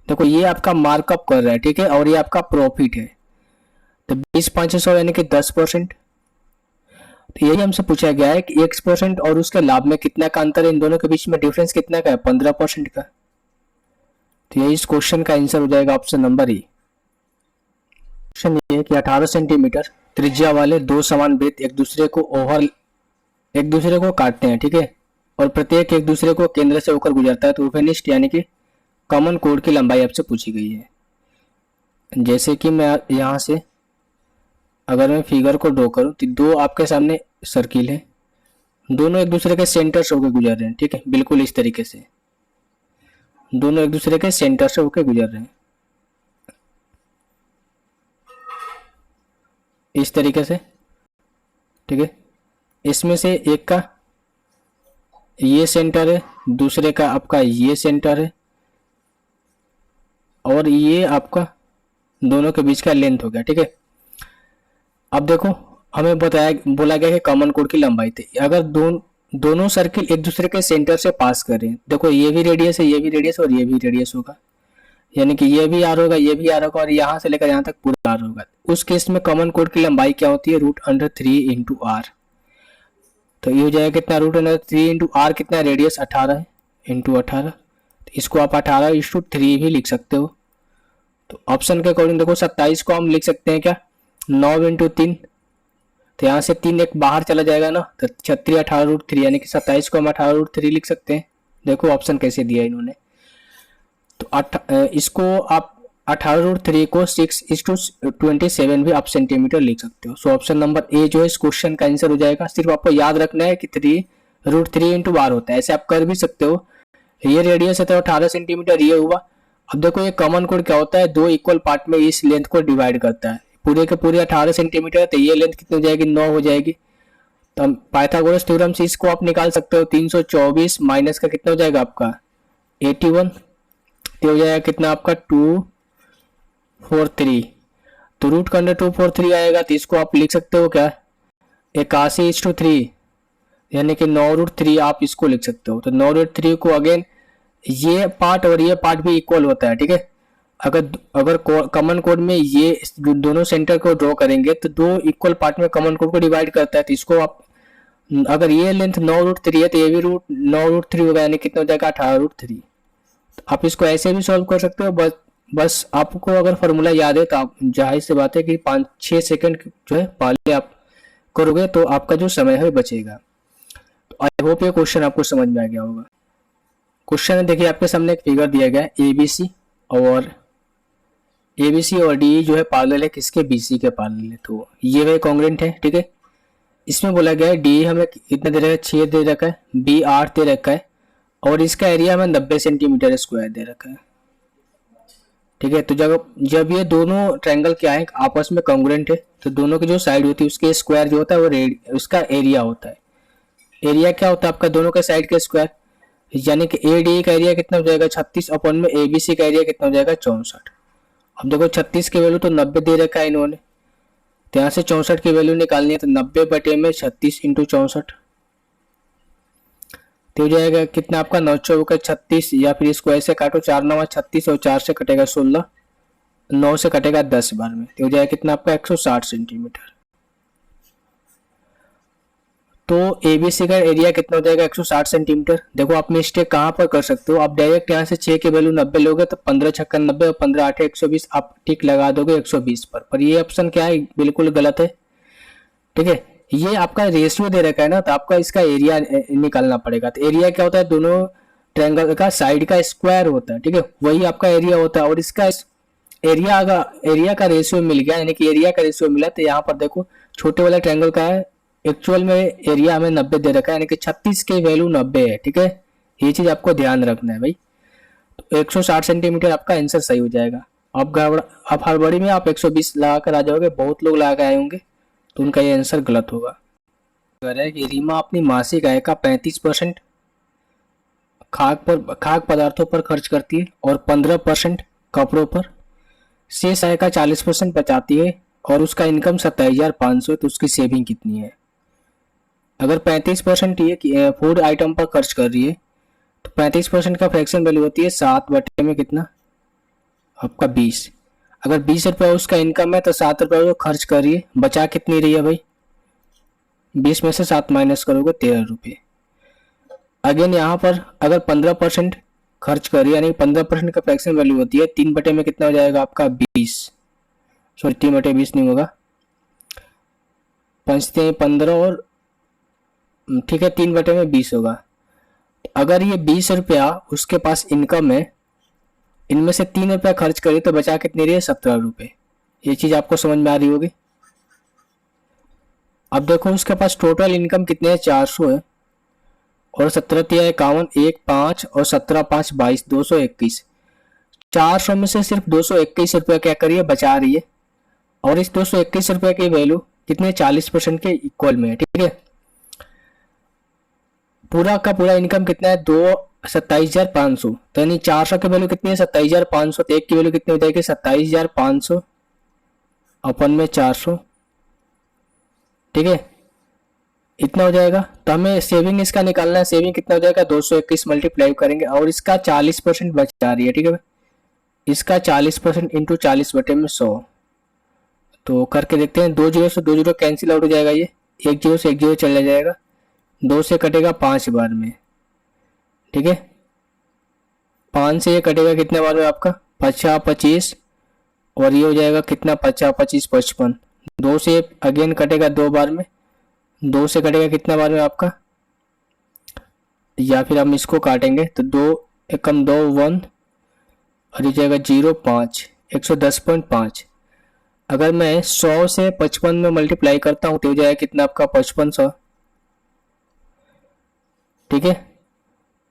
देखो ये आपका मार्कअप कर रहा है, ठीक है, और ये आपका प्रॉफिट है, तो 20/500 यानी कि 10%। तो यही हमसे पूछा गया है कि x% और उसके लाभ में कितना का अंतर है, इन दोनों के बीच में डिफरेंस कितना का है 15% का। तो यही इस क्वेश्चन का आंसर हो जाएगा, ऑप्शन नंबर ई। क्वेश्चन ये है कि 18 सेंटीमीटर त्रिज्या वाले 2 समान वृत्त एक दूसरे को काटते हैं, ठीक है, और प्रत्येक एक दूसरे को केंद्र से होकर गुजरता है। तो उभयनिष्ठ यानी कि कॉमन कोड की लंबाई आपसे पूछी गई है। जैसे कि मैं यहाँ से अगर मैं फिगर को ड्रॉ करूँ तो 2 आपके सामने सर्किल है, दोनों एक दूसरे के सेंटर से होकर गुजर रहे हैं, ठीक है, बिल्कुल इस तरीके से दोनों एक दूसरे के सेंटर से होकर गुजर रहे हैं, इस तरीके से, ठीक है। इसमें से एक का ये सेंटर है, दूसरे का आपका ये सेंटर है, और ये आपका दोनों के बीच का लेंथ हो गया, ठीक है। अब देखो हमें बोला गया कि कॉमन कोड की लंबाई थी, अगर दोनों सर्किल एक दूसरे के सेंटर से पास कर रहे हैं, देखो ये भी रेडियस है, ये भी रेडियस और ये भी रेडियस होगा, यानी कि ये भी आर होगा, ये भी आर होगा, और यहाँ से लेकर यहाँ तक पूरा आर होगा। उस केस में कॉमन कोड की लंबाई क्या होती है √3 इंटू आर। तो ये हो जाएगा कितना √3 इंटू आर, कितना रेडियस 18 है, इंटू 18, तो इसको आप 18:3 भी लिख सकते हो। तो ऑप्शन के अकॉर्डिंग देखो 27 को हम लिख सकते हैं क्या 9 इंटू 3, तो यहाँ से 3 एक बाहर चला जाएगा ना, तो 36 18√3, यानी कि 27 को हम 18√3 लिख सकते हैं। देखो ऑप्शन कैसे दिया इन्होंने, तो इसको आप 18√3 को 6:27 भी आप सेंटीमीटर लिख सकते हो। सो ऑप्शन नंबर ए जो है इस क्वेश्चन का आंसर हो जाएगा। सिर्फ आपको याद रखना है कि 3√3 इंटू आर होता है, ऐसे आप कर भी सकते हो। ये रेडियस है तो 18 सेंटीमीटर ये हुआ। अब देखो ये कॉमन कोड क्या होता है, 2 इक्वल पार्ट में इस लेंथ को डिवाइड करता है, पूरे के पूरे 18 सेंटीमीटर, तो ये लेंथ कितनी हो जाएगी 9 हो जाएगी। तो हम पाइथागोरस थ्योरम से इसको आप निकाल सकते हो, 324 माइनस का कितना हो जाएगा आपका 81, तो हो जाएगा कितना आपका 243, तो रूट का अंडर 243 आएगा, तो इसको आप लिख सकते हो क्या 81:3, यानी कि 9√3 आप इसको लिख सकते हो। तो 9√3 को अगेन ये पार्ट और ये पार्ट भी इक्वल होता है, ठीक है। अगर कॉमन कोड में ये दोनों सेंटर को ड्रॉ करेंगे तो 2 इक्वल पार्ट में कॉमन कोड को डिवाइड करता है, तो इसको आप अगर ये लेंथ 9√3 है तो ये भी 9√3 होगा, यानी कितना हो जाएगा 18√3। तो आप इसको ऐसे भी सॉल्व कर सकते हो, बस आपको अगर फॉर्मूला याद है तो आप जाहिर सी बात है कि 5-6 सेकंड जो है पहले आप करोगे तो आपका जो समय है बचेगा। तो आई होप ये क्वेश्चन आपको समझ में आ गया होगा। क्वेश्चन है, देखिए आपके सामने एक फिगर दिया गया है एबीसी और डी जो है पैरेलल है किसके, बीसी के पैरेलल है। तो ये वही कॉन्ग्रुएंट है, ठीक है। इसमें बोला गया है डी हमें कितना दे रखा है, 6 दे रखा है, बी 8 दे रखा है और इसका एरिया हमें 90 सेंटीमीटर स्क्वायर दे रखा है, ठीक है। तो जब ये दोनों ट्रायंगल क्या है आपस में कॉन्ग्रुएंट है तो दोनों की जो साइड होती है उसके स्क्वायर जो होता है वो उसका एरिया होता है। एरिया क्या होता है आपका, दोनों के साइड का स्क्वायर, यानी कि ए डी का एरिया कितना हो जाएगा 36 अपन में ए बी सी का एरिया कितना हो जाएगा 64। अब देखो 36 की वैल्यू तो 90 दे रखा है इन्होंने, तो यहाँ से 64 की वैल्यू निकालनी है तो 90 बटे में 36 इंटू 64 तो हो जाएगा कितना आपका 9 चौका 36, या फिर इसको ऐसे काटो 4 9 36 और 4 से कटेगा 16, 9 से कटेगा 10 बार में, तो हो जाएगा कितना आपका 160 सेंटीमीटर। तो एबीसी का एरिया कितना हो जाएगा 160 सेंटीमीटर। देखो आप मिस्टेक कहाँ पर कर सकते हो, आप डायरेक्ट यहाँ से 6 की वैल्यू 90 लोगे तो 15 छक्का 90 और 15 8 120 आप टिक लगा दोगे 120 पर ये ऑप्शन क्या है, बिल्कुल गलत है, ठीक है। ये आपका रेशियो दे रखा है ना, तो आपका इसका एरिया निकालना पड़ेगा। तो एरिया क्या होता है, दोनों ट्रायंगल का साइड का स्क्वायर होता है, ठीक है, वही आपका एरिया होता है। और इसका एरिया का रेशियो मिल गया, यानी कि एरिया का रेशियो मिला, तो यहाँ पर देखो छोटे वाला ट्रायंगल का है एक्चुअल में एरिया हमें 90 दे रखा है, यानी कि 36 की वैल्यू 90 है, ठीक है। ये चीज आपको ध्यान रखना है भाई। तो 160 सेंटीमीटर आपका आंसर सही हो जाएगा। अब हड़बड़ी में आप 120 लगा कर आ जाओगे, बहुत लोग लगा कर आए होंगे, तो उनका ये आंसर गलत होगा। अगर है कि रीमा अपनी मासिक आय का 35% खाद्य पदार्थों पर खर्च करती है और 15% कपड़ों पर, शेष आय का 40% बचाती है और उसका इनकम 27,500 है, तो उसकी सेविंग कितनी है। अगर 35% ये फूड आइटम पर खर्च कर रही है तो 35% का फ्रैक्शन वैल्यू होती है 7 बटे में कितना आपका 20। अगर 20 रुपये उसका इनकम है तो 7 रुपये वो खर्च कर रही है, बचा कितनी रही है भाई, 20 में से 7 माइनस करोगे 13 रुपये। अगेन यहाँ पर अगर 15% खर्च कर रही है, यानी 15% का फ्रैक्शन वैल्यू होती है 3 बटे में कितना हो जाएगा आपका 20, सॉरी 3 बटे 20 नहीं होगा, 5 15 और ठीक है 3 बटे में 20 होगा। अगर ये 20 रुपया उसके पास इनकम है, इनमें से 3 रुपया खर्च करी तो बचा कितनी रही है 17 रुपये। ये चीज आपको समझ में आ रही होगी। अब देखो उसके पास टोटल इनकम कितने है 400 है और 17 तिया 51 1 5 और 17 5 22 221। 400 में से सिर्फ 221 रुपया क्या करिए बचा रही है और इस 221 रुपये की वैल्यू कितने 40% के इक्वल में है, ठीक है। पूरा का पूरा इनकम कितना है 27,500, तो यानी 400 की वैल्यू कितनी है 27,500, तो एक की वैल्यू कितनी हो जाएगी 27,500 अपन में 400, ठीक है, इतना हो जाएगा। तो हमें सेविंग इसका निकालना है, सेविंग कितना हो जाएगा 221 मल्टीप्लाई करेंगे और इसका 40% बचा रही है, ठीक है। इसका 40% इंटू 40 बटे में 100, तो करके देखते हैं। 2 जीरो से 2 जीरो कैंसिल आउट हो जाएगा, ये 1 जीरो से 1 जीरो चला जाएगा, 2 से कटेगा 5 बार में, ठीक है। 5 से ये कटेगा कितने बार में आपका 50 25 और ये हो जाएगा कितना 50 25 55। 2 से अगेन कटेगा 2 बार में, 2 से कटेगा कितना बार में आपका, या फिर हम इसको काटेंगे तो 2 एकम 2 1 और ये जाएगा 0 5 110.5। अगर मैं 100 से 55 में मल्टीप्लाई करता हूँ तो हो जाएगा कितना आपका 5500, ठीक है।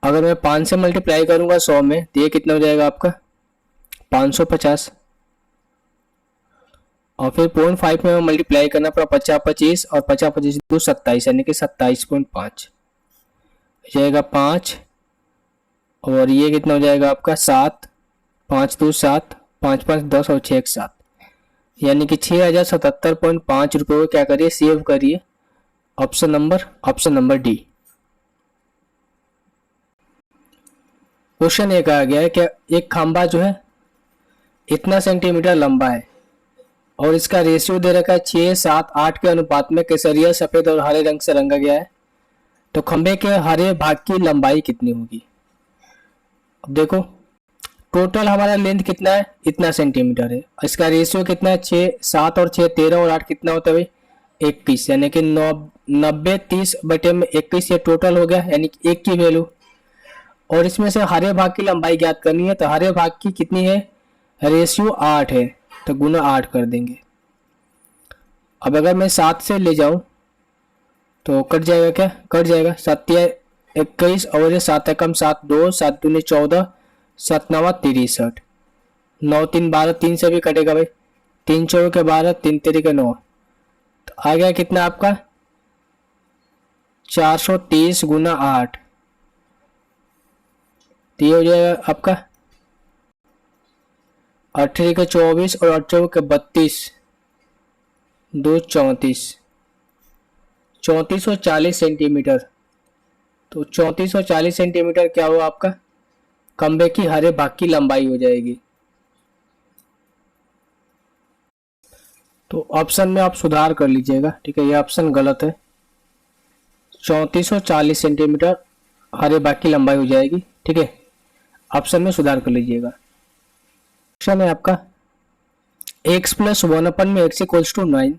अगर मैं 5 से मल्टीप्लाई करूंगा 100 में तो ये कितना हो जाएगा आपका 550 और फिर 0.5 में मल्टीप्लाई करना पड़ा 50 25 और 50 25 2 27 यानी कि 27.5 जाएगा 5 और ये कितना हो जाएगा आपका 7 5 2 7 5 5 10 और 6 7 यानी कि 6,077.5 रुपये को क्या करिए सेव करिए। Option number D. क्वेश्चन ये कहा गया है कि एक खंभा जो है इतना सेंटीमीटर लंबा है और इसका रेशियो दे रखा है 6 7 8 के अनुपात में केसरिया सफेद और हरे रंग से रंगा गया है, तो खंभे के हरे भाग की लंबाई कितनी होगी। अब देखो टोटल हमारा लेंथ कितना है इतना सेंटीमीटर है, इसका रेशियो कितना है 6 7 और 6 13 और 8 कितना होता है भाई 21, यानी कि 90 30 बटे में 21 ये टोटल हो गया, यानी कि 1 की वैल्यू। और इसमें से हरे भाग की लंबाई ज्ञात करनी है, तो हरे भाग की कितनी है, रेशियो 8 है, तो गुना 8 कर देंगे। अब अगर मैं 7 से ले जाऊं तो कट जाएगा, क्या कट जाएगा, 7 या 21 और ये 7 एकम 7 2 7 दूनी 14 7 9 63, 9 3 12, 3 से भी कटेगा भाई, 3 4 के 12 3 3 के 9, तो आ गया कितना आपका 430 गुना 8, तो ये हो जाएगा आपका 18 के 24 और 8 के 32 2 34, 3440 सेंटीमीटर। तो 3440 सेंटीमीटर क्या हुआ आपका खंबे की हरे भाग की लंबाई हो जाएगी। तो ऑप्शन में आप सुधार कर लीजिएगा, ठीक है, ये ऑप्शन गलत है, 3440 सेंटीमीटर हरे भाग की लंबाई हो जाएगी, ठीक है, ऑप्शन में सुधार कर लीजिएगा। ऑप्शन है आपका x प्लस 1 में x इक्वल्स टू 9,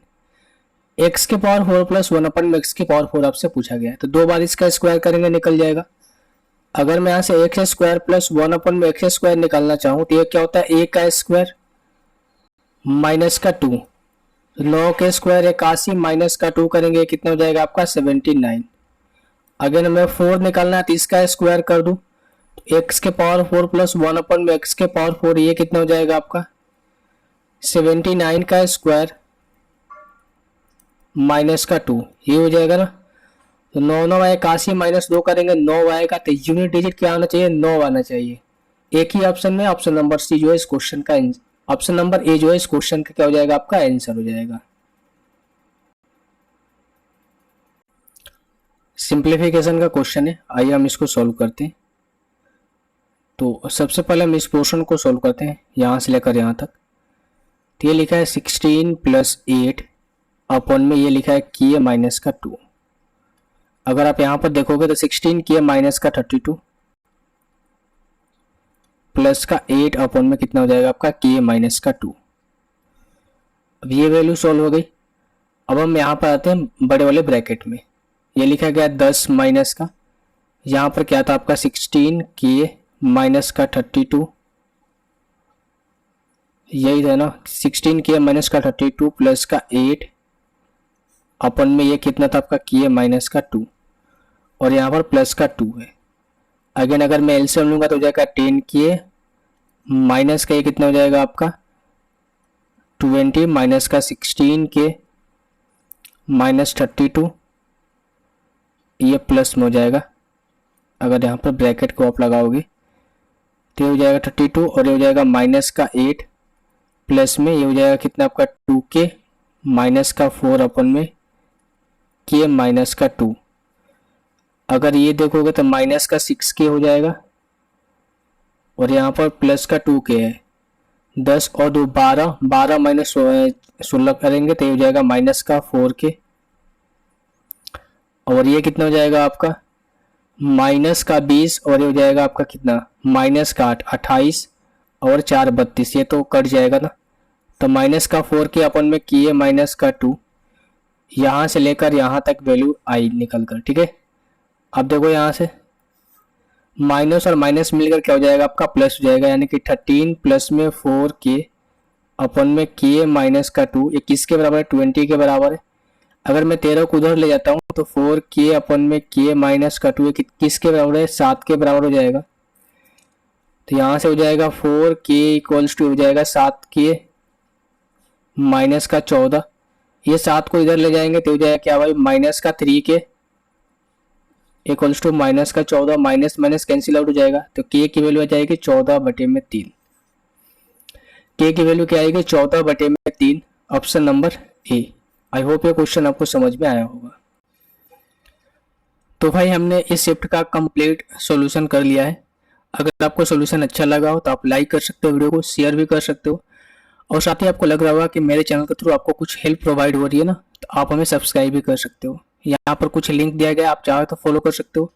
x के पावर 4 प्लस 1 में x की पावर 4 आपसे पूछा गया है, तो 2 बार इसका स्क्वायर करेंगे निकल जाएगा। अगर मैं यहाँ से एक्स स्क्वायर प्लस 1 में एक्स स्क्वायर निकालना चाहूँ तो ये क्या होता है, a का स्क्वायर माइनस का 2, 9 के स्क्वायर 81 माइनस का 2 करेंगे कितना हो जाएगा आपका 79। अगर मैं 4 निकालना है तो इसका स्क्वायर कर दूं तो x के पावर 4 प्लस 1 में x के पावर 4, ये कितना हो जाएगा आपका 79 का स्क्वायर माइनस का 2, ये हो जाएगा ना। तो 9 9 81 माइनस 2 करेंगे 9 आएगा, तो यूनिट डिजिट क्या आना चाहिए 9 आना चाहिए। एक ही ऑप्शन में ऑप्शन नंबर सी जो है इस क्वेश्चन का, ऑप्शन नंबर ए जो है इस क्वेश्चन का क्या हो जाएगा आपका आंसर हो जाएगा। सिंप्लीफिकेशन का क्वेश्चन है, आइए हम इसको सॉल्व करते हैं। तो सबसे पहले हम इस पोर्शन को सॉल्व करते हैं यहाँ से लेकर यहाँ तक। तो ये लिखा है 16 प्लस 8 अपॉन में ये लिखा है किए माइनस का 2। अगर आप यहाँ पर देखोगे तो 16 किए माइनस का 32 प्लस का 8 अपॉन में कितना हो जाएगा आपका किए माइनस का 2। अब ये वैल्यू सॉल्व हो गई। अब हम यहाँ पर आते हैं बड़े वाले ब्रैकेट में, ये लिखा गया 10 माइनस का, यहाँ पर क्या था आपका 16 किए माइनस का 32, यही था ना 16 किए माइनस का 32 प्लस का 8 अपन में ये कितना था आपका किए माइनस का 2, और यहाँ पर प्लस का 2 है। अगेन अगर मैं एलसीएम लूंगा तो हो जाएगा 10 किए माइनस का ये कितना हो जाएगा आपका 20 माइनस का 16 के माइनस 32, ये प्लस में हो जाएगा। अगर यहाँ पर ब्रैकेट को आप लगाओगे तो ये हो जाएगा 32 और ये हो जाएगा माइनस का 8 प्लस में ये हो जाएगा कितना आपका 2 के माइनस का 4 अपन में के माइनस का 2। अगर ये देखोगे तो माइनस का 6 के हो जाएगा और यहाँ पर प्लस का 2 के है। 10 और 2 12, 12 माइनस 16 करेंगे तो ये हो जाएगा माइनस का 4 के, और ये कितना हो जाएगा आपका माइनस का 20 और ये हो जाएगा आपका कितना माइनस का 8 28 और 4 32, ये तो कट जाएगा ना। तो माइनस का 4 के अपन में किए माइनस का 2, यहाँ से लेकर यहाँ तक वैल्यू आई निकल कर, ठीक है। अब देखो यहाँ से माइनस और माइनस मिलकर क्या हो जाएगा आपका प्लस हो जाएगा, यानी कि 13 प्लस में 4 के अपन में के माइनस का 2, ये किसके बराबर है 20 के बराबर है। अगर मैं 13 को उधर ले जाता हूँ तो 4 के अपन में के माइनस का 2 किसके बराबर है 7 के बराबर हो जाएगा। तो यहाँ से हो जाएगा 4 के इक्वल्स टू हो जाएगा 7 के माइनस का 14, ये 7 को इधर ले जाएंगे तो हो जाएगा क्या भाई माइनस का 3 के इक्वल्स टू माइनस का 14, माइनस माइनस कैंसिल आउट हो जाएगा। तो के की वैल्यू आ जाएगी 14 बटे में 3, के की वैल्यू क्या आएगी 14 बटे में 3, option number A. I hope ये क्वेश्चन आपको समझ में आया होगा। तो भाई हमने इस शिफ्ट का कंप्लीट सॉल्यूशन कर लिया है। अगर आपको सॉल्यूशन अच्छा लगा हो तो आप लाइक कर सकते हो, वीडियो को शेयर भी कर सकते हो, और साथ ही आपको लग रहा होगा कि मेरे चैनल के थ्रू आपको कुछ हेल्प प्रोवाइड हो रही है ना, तो आप हमें सब्सक्राइब भी कर सकते हो। यहाँ पर कुछ लिंक दिया गया, आप चाहो तो फॉलो कर सकते हो।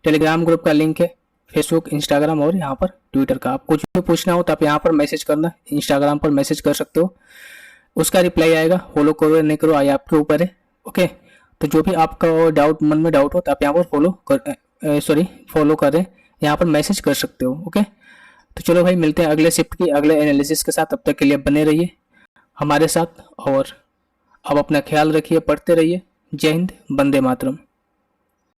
टेलीग्राम ग्रुप का लिंक है, फेसबुक इंस्टाग्राम और यहाँ पर ट्विटर का। आप कुछ भी पूछना हो तो आप यहाँ पर मैसेज करना, इंस्टाग्राम पर मैसेज कर सकते हो, उसका रिप्लाई आएगा। फॉलो करो या नहीं करो आइए आपके ऊपर है। ओके, तो जो भी आपका डाउट मन में डाउट हो तो आप यहाँ पर फॉलो करें, यहाँ पर मैसेज कर सकते हो। ओके, तो चलो भाई मिलते हैं अगले शिफ्ट की अगले एनालिसिस के साथ। तब तक के लिए बने रहिए हमारे साथ और अब अपना ख्याल रखिए, पढ़ते रहिए। जय हिंद, वंदे मातरम।